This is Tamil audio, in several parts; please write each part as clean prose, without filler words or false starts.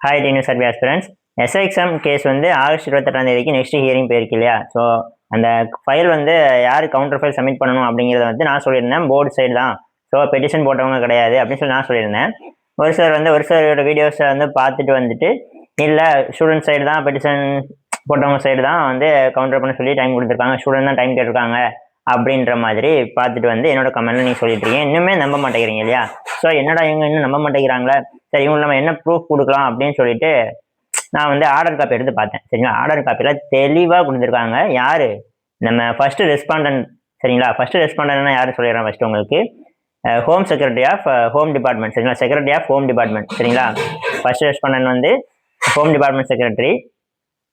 Hi TNU survey aspirants. SI exam case வந்து ஆகஸ்ட் 28 நெக்ஸ்ட் ஹியரிங் போயிருக்கு இல்லையா? ஸோ அந்த ஃபைல் வந்து யார் கவுண்டர் ஃபைல் சப்மிட் பண்ணணும் அப்படிங்கிறத வந்து நான் சொல்லியிருந்தேன், போர்டு சைடு தான். ஸோ பெட்டிஷன் போட்டவங்க கிடையாது அப்படின்னு சொல்லி நான் சொல்லியிருந்தேன். ஒரு சிலரோட வீடியோஸை வந்து பார்த்துட்டு வந்துட்டு, இல்லை ஸ்டூடெண்ட் சைடு தான், பெட்டிஷன் போட்டவங்க சைடு தான் வந்து கவுண்டர் பண்ண சொல்லி டைம் கொடுத்துருக்காங்க, ஸ்டூடெண்ட் தான் டைம் கேட்டிருக்காங்க அப்படின்ற மாதிரி பார்த்துட்டு வந்து என்னோட கமெண்ட்ல நீங்கள் சொல்லிட்டு இருக்கீங்க. இன்னுமே நம்ப மாட்டேங்கிறீங்க இல்லையா? ஸோ என்னடா இவங்க இன்னும் நம்ப மாட்டேங்கிறாங்களே, சரி இவங்க நம்ம என்ன ப்ரூஃப் கொடுக்கலாம் அப்படின்னு சொல்லிட்டு நான் வந்து ஆர்டர் காப்பி எடுத்து பார்த்தேன். சரிங்களா? ஆர்டர் காப்பியில் தெளிவாக கொடுத்துருக்காங்க. யாரு? நம்ம ஃபர்ஸ்ட் ரெஸ்பாண்டன்ட். சரிங்களா? ஃபர்ஸ்ட் ரெஸ்பாண்டன்ட்னா யாரு சொல்லிடுறேன் ஃபர்ஸ்ட் உங்களுக்கு. Home secretary of home department. சரிங்களா? Secretary of home department. சரிங்களா? ஃபர்ஸ்ட் ரெஸ்பாண்டன்ட் வந்து ஹோம் டிபார்ட்மெண்ட் செக்ரட்டரி.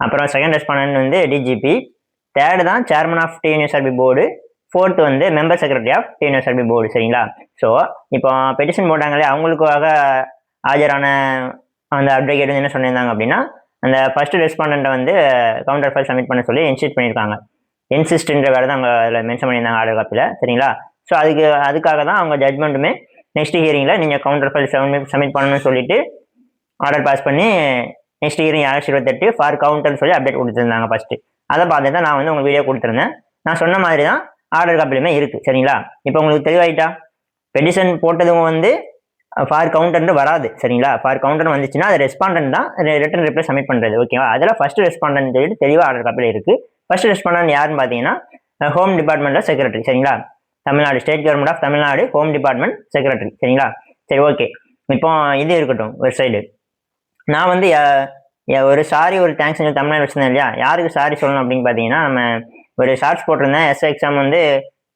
அப்புறம் செகண்ட் ரெஸ்பாண்டன்ட் வந்து டிஜிபி. தேர்டு தான் chairman of TNUSRB board. Fourth வந்து member secretary of TNUSRB board. சரிங்களா? ஸோ இப்போ பெட்டிஷன் போட்டாங்களே, அவங்களுக்காக ஆஜரான அந்த அட்வொகேட் வந்து என்ன சொல்லியிருந்தாங்க அப்படின்னா, அந்த ஃபர்ஸ்ட் ரெஸ்பாண்டண்ட்டை வந்து கவுண்டர் ஃபைல் சப்மிட் பண்ண சொல்லி இன்சிஸ்ட் பண்ணியிருக்காங்க. இன்சிஸ்ட்ன்ற வேறு தான் அவங்க அதில் மென்ஷன் பண்ணியிருந்தாங்க ஆர்டர் காப்பியில். சரிங்களா? ஸோ அதுக்காக தான் அவங்க ஜட்மெண்ட்டுமே நெக்ஸ்ட் ஹியரிங்கில் நீங்கள் கவுண்டர் ஃபைல் சப்மிட் பண்ணணும்னு சொல்லிட்டு ஆர்டர் பாஸ் பண்ணி நெக்ஸ்ட் ஹியரிங் ஆகஸ்ட் 28 ஃபார் கவுண்டர்னு சொல்லி அப்டேட் கொடுத்துருந்தாங்க ஃபஸ்ட்டு. அதை பார்த்து தான் நான் வந்து உங்களுக்கு வீடியோ கொடுத்துருந்தேன். நான் சொன்ன மாதிரி தான் ஆர்டர் காப்பிலுமே இருக்குது. சரிங்களா? இப்போ உங்களுக்கு தெளிவாயிட்டா? பெட்டிஷன் போட்டதும் வந்து ஃபார் கவுண்டர்னு வராது. சரிங்களா? ஃபார் கவுண்டர் வந்துச்சுன்னா அது ரெஸ்பாண்டன்ட் தான் ரிட்டன் ரிப்ளை சப்மிட் பண்ணுறது. ஓகேவா? அதில் ஃபர்ஸ்ட் ரெஸ்பாண்டன்ட் சொல்லிட்டு தெளிவாக ஆர்டர் காப்பியில் இருக்குது. ஃபர்ஸ்ட் ரெஸ்பாண்டன்ட் யாருன்னு பார்த்தீங்கன்னா ஹோம் டிபார்ட்மெண்ட்டில் செக்ரட்டரி. சரிங்களா? Tamil Nadu state government of Tamil Nadu home department secretary. சரிங்களா? சரி, ஓகே. இப்போ இது இருக்கட்டும் ஒரு சைடு. நான் வந்து ஒரு சாரி ஒரு தேங்க்ஸ் தமிழ்நாடு வச்சிருந்தேன் இல்லையா? யாருக்கு சாரி சொல்லணும் அப்படின்னு பார்த்தீங்கன்னா, நம்ம ஒரு ஷார்ட்ஸ் போட்டிருந்தேன். எஸ்ஐ எக்ஸாம் வந்து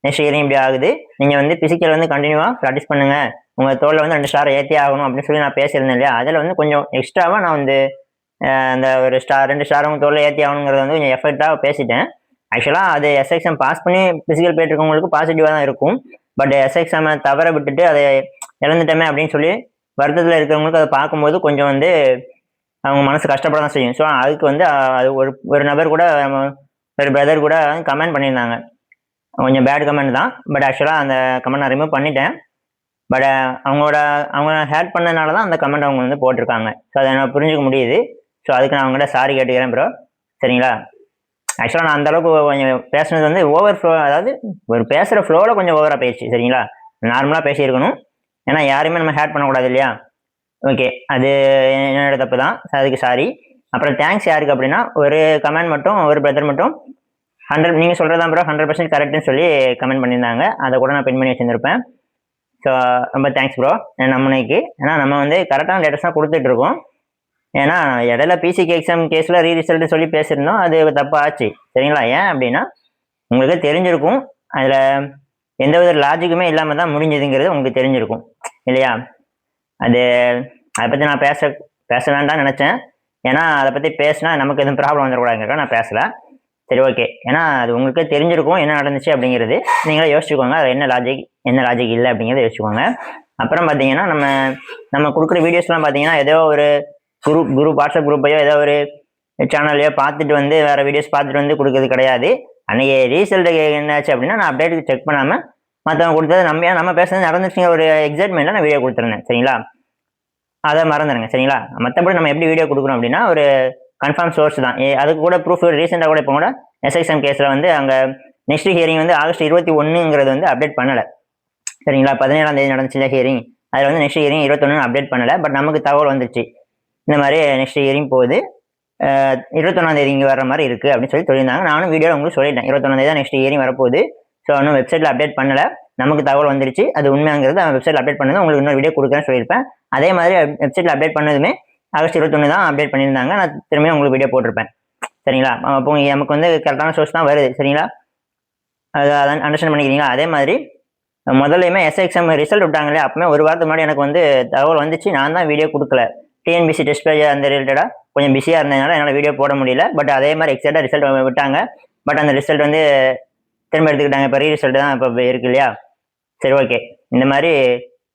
நெக்ஸ்ட் இயரிங் இப்படி ஆகுது, நீங்கள் வந்து பிசிக்கல் வந்து கண்டினியூவாக ப்ராக்டிஸ் பண்ணுங்க, உங்கள் தோளில் வந்து 2 ஸ்டார் ஏற்றி ஆகணும் அப்படின்னு சொல்லி நான் பேசியிருந்தேன் இல்லையா? அதில் வந்து கொஞ்சம் எக்ஸ்ட்ராவாக நான் வந்து அந்த ஒரு ஸ்டார் 2 ஸ்டார் உங்கள் தோளில் ஏற்றி ஆகணுங்கிறத வந்து கொஞ்சம் எஃபர்ட்டாக பேசிட்டேன். ஆக்சுவலாக அது எஸ்ஐ எக்ஸாம் பாஸ் பண்ணி பிசிக்கல் போயிட்டுருக்கவங்களுக்கு பாசிட்டிவாக தான் இருக்கும். பட் எஸ்ஐ எக்ஸாமை தவற விட்டுட்டு அதை இழந்துட்டோமே அப்படின்னு சொல்லி வருத்தத்தில் இருக்கிறவங்களுக்கு அதை பார்க்கும்போது கொஞ்சம் வந்து அவங்க மனசு கஷ்டப்பட தான் செய்யும். ஸோ அதுக்கு வந்து அது ஒரு நபர் கூட, ஒரு பிரதர் கூட கமெண்ட் பண்ணியிருந்தாங்க. கொஞ்சம் பேட் கமெண்ட் தான். பட் ஆக்சுவலாக அந்த கமெண்ட் நான் ரிமூவ் பண்ணிட்டேன். பட் அவங்க ஹேட் பண்ணதுனால தான் அந்த கமெண்ட் அவங்க வந்து போட்டிருக்காங்க. ஸோ அதை நான் புரிஞ்சுக்க முடியுது. ஸோ அதுக்கு நான் அவங்ககிட்ட சாரி கேட்டுக்கிறேன் ப்ரோ. சரிங்களா? ஆக்சுவலாக நான் அந்தளவுக்கு கொஞ்சம் பேசுனது வந்து ஓவர் ஃப்ளோ, அதாவது ஒரு பேசுகிற ஃப்ளோவில் கொஞ்சம் ஓவராக பேசி. சரிங்களா? நார்மலாக பேசியிருக்கணும். ஏன்னா யாருமே நம்ம ஹேட் பண்ணக்கூடாது இல்லையா? ஓகே, அது என்னோட தப்பு தான். அதுக்கு சாரி. அப்புறம் தேங்க்ஸ் யாருக்கு அப்படின்னா, ஒரு கமெண்ட் மட்டும், ஒரு பிரதர் மட்டும் 100 நீங்கள் சொல்கிறதா ப்ரோ 100% கரெக்டுன்னு சொல்லி கமெண்ட் பண்ணியிருந்தாங்க. அதை கூட நான் பின் பண்ணி வச்சுருப்பேன். ஸோ ரொம்ப தேங்க்ஸ் ப்ரோ நம்மளுக்கு. ஏன்னா நம்ம வந்து கரெக்டான லேட்டஸ்ட் தான் கொடுத்துட்ருக்கோம். ஏன்னா இடையில பிசிகே எக்ஸாம் கேஸில் ரிசல்ட்டு சொல்லி பேசியிருந்தோம், அது தப்பாக ஆச்சு. சரிங்களா? ஏன் அப்படின்னா உங்களுக்கு தெரிஞ்சிருக்கும், அதில் எந்த வித லாஜிக்குமே இல்லாமல் தான் முடிஞ்சதுங்கிறது உங்களுக்கு தெரிஞ்சிருக்கும் இல்லையா? அதை பற்றி நான் பேச வேண்டாம்னு நினச்சேன். ஏன்னா அதை பற்றி பேசினா நமக்கு எதுவும் ப்ராப்ளம் வந்துடக்கூடாதுங்கிறத நான் பேசலை. சரி, ஓகே. ஏன்னா அது உங்களுக்கே தெரிஞ்சிருக்கும் என்ன நடந்துச்சு அப்படிங்கிறது. நீங்களே யோசிச்சுக்கோங்க, அது என்ன லாஜிக் இல்லை அப்படிங்கிறத யோசிச்சுக்கோங்க. அப்புறம் பார்த்தீங்கன்னா நம்ம கொடுக்குற வீடியோஸ்லாம் பார்த்தீங்கன்னா ஏதோ ஒரு குரூப் வாட்ஸ்அப் குரூப்பையோ ஏதோ ஒரு சேனல்லையோ பார்த்துட்டு வந்து வேறு வீடியோஸ் பார்த்துட்டு வந்து கொடுக்குறது கிடையாது. அன்றைக்கி ரீசல்ட்டு என்னாச்சு அப்படின்னா நான் அப்டேட்டுக்கு செக் பண்ணாமல் மற்றவங்க கொடுத்தது நம்ம பேசுறது நடந்துச்சுங்க ஒரு எக்ஸைட்மெண்ட்டில் நான் வீடியோ கொடுத்துருந்தேன். சரிங்களா? அதை மறந்துடுங்க. சரிங்களா? மற்றபடி நம்ம எப்படி வீடியோ கொடுக்குறோம் அப்படின்னா ஒரு கன்ஃபார்ம் சோர்ஸ் தான். அதுக்கு கூட ப்ரூஃப் ரீசெண்டாக கூட இப்போ கூட எஸ்ஐஎக்ஸாம் கேஸில் வந்து அங்கே நெக்ஸ்ட் ஹியரிங் வந்து ஆகஸ்ட் 21ங்கிறது வந்து அப்டேட் பண்ணலை. சரிங்களா? 17ஆம் தேதி நடந்துச்சு ஹியரிங். அதில் வந்து நெக்ஸ்ட் ஹியரிங் 21 அப்டேட் பண்ணலை. பட் நமக்கு தகவல் வந்துச்சு, இந்த மாதிரி நெக்ஸ்ட் ஹியரிங் போகுது, 21ஆம் தேதி இங்கே வர மாதிரி இருக்குது அப்படின்னு சொல்லி சொல்லியிருந்தாங்க. நானும் வீடியோவில் உங்களுக்கு சொல்லிட்டேன், 21ஆம் தேதி தான் நெக்ஸ்ட் ஹியரிங் வரப்போகுது. ஸோ இன்னும் வெப்சைட்டில் அப்டேட் பண்ணலை, நமக்கு தகவல் வந்துருச்சு. அது உண்மையாங்கிறது வெப்சைட்டில் அப்டேட் பண்ணது உங்களுக்கு இன்னொரு வீடியோ கொடுக்குறேன்னு சொல்லியிருப்பேன். அதே மாதிரி வெப்சைட்டில் அப்டேட் பண்ணதுமே ஆகஸ்ட் 21 தான் அப்டேட் பண்ணியிருந்தாங்க. நான் திரும்பியும் உங்களுக்கு வீடியோ போட்டிருப்பேன். சரிங்களா? அப்போ நமக்கு வந்து கரெக்டான சோர்ஸ் தான் வருது. சரிங்களா? அதை அண்டர்ஸ்டாண்ட் பண்ணிக்கிறீங்களா? அதே மாதிரி முதல்லையுமே எஸ்ஐ எக்ஸாம் ரிசல்ட் விட்டாங்களே, அப்பவுமே ஒரு வாரத்துக்கு முன்னாடி எனக்கு வந்து தகவல் வந்துச்சு. நான் தான் வீடியோ கொடுக்கல. டிஎன்பிசி டெஸ்ட் பேஜ் அந்த ரிலேட்டடாக கொஞ்சம் பிஸியாக இருந்ததுனால என்னால் வீடியோ போட முடியல. பட் அதே மாதிரி எக்ஸாக்டாக ரிசல்ட் விட்டாங்க. பட் அந்த ரிசல்ட் வந்து திரும்ப எடுத்துக்கிட்டாங்க. இப்போ ரிசல்ட் தான் இப்போ இருக்கு இல்லையா? சரி, ஓகே. இந்த மாதிரி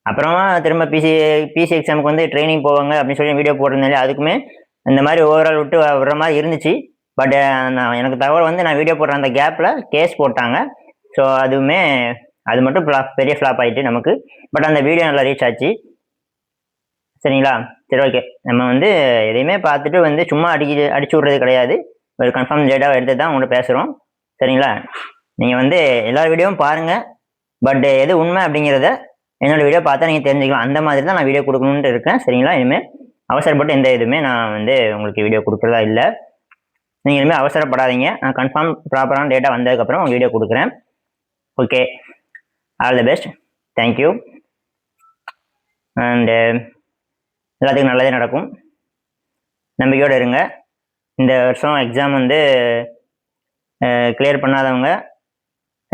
அப்புறமா திரும்ப பிசி எக்ஸாமுக்கு வந்து ட்ரைனிங் போவாங்க அப்படின்னு சொல்லி வீடியோ போட்டிருந்தேன். அதுக்குமே இந்த மாதிரி ஓவரால் விட்டு விடுற மாதிரி இருந்துச்சு. பட் எனக்கு தகவல் வந்து நான் வீடியோ போடுற அந்த கேப்பில் கேஸ் போட்டாங்க. ஸோ அது மட்டும் பெரிய ஃப்ளாப் ஆகிட்டு நமக்கு. பட் அந்த வீடியோ நல்லா ரீச் ஆச்சு. சரிங்களா? சரி ஓகே. நம்ம வந்து எதையுமே பார்த்துட்டு வந்து சும்மா அடிச்சு விட்றது கிடையாது. ஒரு கன்ஃபார்ம் டேட்டாவை எடுத்து தான் உங்கள்கிட்ட பேசுகிறோம். சரிங்களா? நீங்கள் வந்து எல்லா வீடியோவும் பாருங்கள். பட் எது உண்மை அப்படிங்கிறத என்னோட வீடியோ பார்த்தா நீங்கள் தெரிஞ்சுக்கலாம். அந்த மாதிரி தான் நான் வீடியோ கொடுக்கணுன்ட்டு இருக்கேன். சரிங்களா? இனிமேல் அவசரப்பட்டு எந்த இதுவுமே நான் வந்து உங்களுக்கு வீடியோ கொடுக்குறதா இல்லை. நீங்கள் இனிமேல் அவசரப்படாதீங்க. நான் கன்ஃபார்ம் ப்ராப்பரான டேட்டா வந்ததுக்கப்புறம் உங்கள் வீடியோ கொடுக்குறேன். Okay, all the best. Thank you. And எல்லாத்துக்கும் நல்லதே நடக்கும். நம்பிக்கையோடு இருங்க. இந்த வருஷம் எக்ஸாம் வந்து கிளியர் பண்ணாதவங்க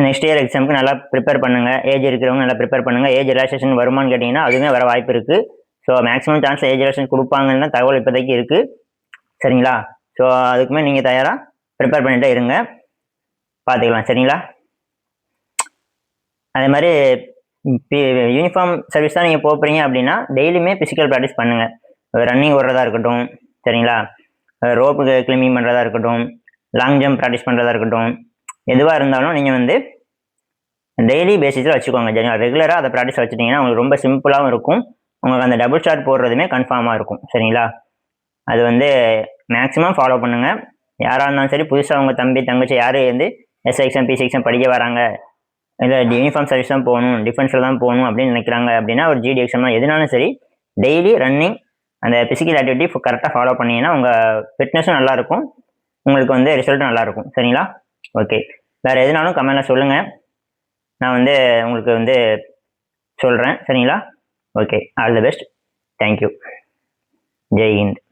நெக்ஸ்ட் இயர் எக்ஸாமுக்கு நல்லா ப்ரிப்பேர் பண்ணுங்கள். ஏஜ் இருக்கிறவங்க நல்லா ப்ரிப்பேர் பண்ணுங்கள். ஏஜ் ரிலாக்ஸேஷன் வருமானு கேட்டிங்கன்னா அதுவுமே வர வாய்ப்பு இருக்குது. So maximum chance age relaxation கொடுப்பாங்கன்னு தான் தகவல் இப்போதைக்கு இருக்குது. சரிங்களா? ஸோ அதுக்குமே நீங்கள் தயாராக ப்ரிப்பேர் பண்ணிகிட்டே இருங்க. பார்த்துக்கலாம். சரிங்களா? அதே மாதிரி யூனிஃபார்ம் சர்வீஸ் தான் நீங்கள் போகிறீங்க அப்படின்னா டெய்லியுமே ஃபிசிக்கல் ப்ராக்டிஸ் பண்ணுங்கள். ரன்னிங் ஓடுறதா இருக்கட்டும், சரிங்களா, ரோப்புக்கு கிளிம்பிங் பண்ணுறதா இருக்கட்டும், லாங் ஜம்ப் ப்ராக்டிஸ் பண்ணுறதா இருக்கட்டும், எதுவாக இருந்தாலும் நீங்கள் வந்து டெய்லி பேசிஸில் வச்சுக்கோங்க. ரெகுலராக அதை ப்ராக்டிஸ் வச்சுட்டிங்கன்னா உங்களுக்கு ரொம்ப சிம்பிளாகவும் இருக்கும். உங்களுக்கு அந்த டபுள் ஷாட் போடுறதுமே கன்ஃபார்மாக இருக்கும். சரிங்களா? அது வந்து மேக்ஸிமம் ஃபாலோ பண்ணுங்கள். யாராக இருந்தாலும் சரி, புதுசாக உங்கள் தம்பி தங்கச்சி யார் வந்து எஸ்ஐ எக்ஸாம் பிசி எக்ஸாம் படிக்க வராங்க, இல்லை யூனிஃபார்ம் சர்வீஸ் தான் போகணும், டிஃபென்ஸில் தான் போகணும் அப்படின்னு நினைக்கிறாங்க அப்படின்னா, ஒரு ஜிடி எக்ஸாம் எதுனாலும் சரி, டெய்லி ரன்னிங் அந்த ஃபிசிக்கல் ஆக்டிவிட்டி கரெக்டாக ஃபாலோ பண்ணிங்கன்னா உங்கள் ஃபிட்னஸும் நல்லாயிருக்கும், உங்களுக்கு வந்து ரிசல்ட்டும் நல்லாயிருக்கும். சரிங்களா? ஓகே, வேறு எதுனாலும் கமெண்ட்டில் சொல்லுங்கள். நான் வந்து உங்களுக்கு வந்து சொல்கிறேன். சரிங்களா? Okay, all the best. Thank you. Jai Hind.